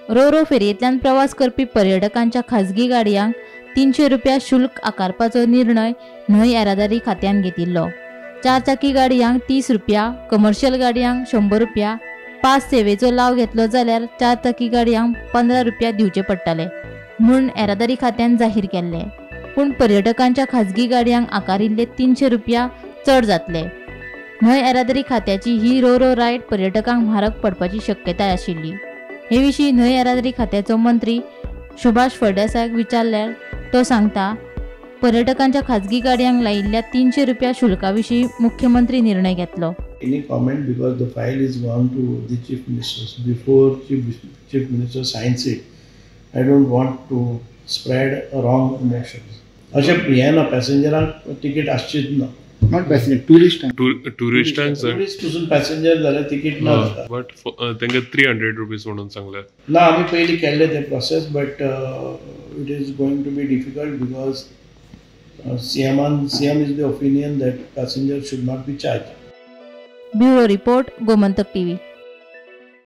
Ro-Ro फेरयेंतल्यान प्रवास करपी पर्यटकांच्या खाजगी गाडयांक 300 रुपया शुल्क आकारपाचो निर्णय न्हंय येरादारी खात्यान घेतिल्लो। 4 चाकी गाडयांक 30 रुपया, कमर्शियल गाडयांक 100 रुपया, पास सेवेचो लाव घेतलो जाल्यार 4 चाकी गाडयांक 15 रुपया दिवचे पडटले म्हूण येरादारी खात्यान जाहीर केल्ले। पूण पर्यटकांच्या खाजगी गाडयांक आकारिल्ले 300 रुपया चड जातले। न्हंय येरादारी खात्याची ही रोरो रायड पर्यटकांक म्हारग पडपाची शक्यताय आशिल्ली। हे विशीं न्हंय येरादारी खात्याचो मंत्री सुभाष फळ देसायाक विचारल्यार तो सांगता, पर्यटकांच्या खाजगी गाडयांक लायिल्ल्या 300 रुपया शुल्का विशीं मुख्यमंत्री निर्णय घेतलो। Any comment because the file is gone to the chief ministers before chief minister signs it. I don't want to spread wrong emotions. अशें हे ना पॅसेंजरांक तिकीट आसचीच ना। Not passenger, tourist. टुरिस्टांक टुरिस्ट पसून पॅसेंजर जाल्यार तिकीट ना जाता। बट तांकां 300 rupees म्हणून सांगल्यार ना आमी पयलीं केल्ले ते process but it is going to be difficult because CM is the opinion that passengers should not be charged. Bureau report, Gomantak TV।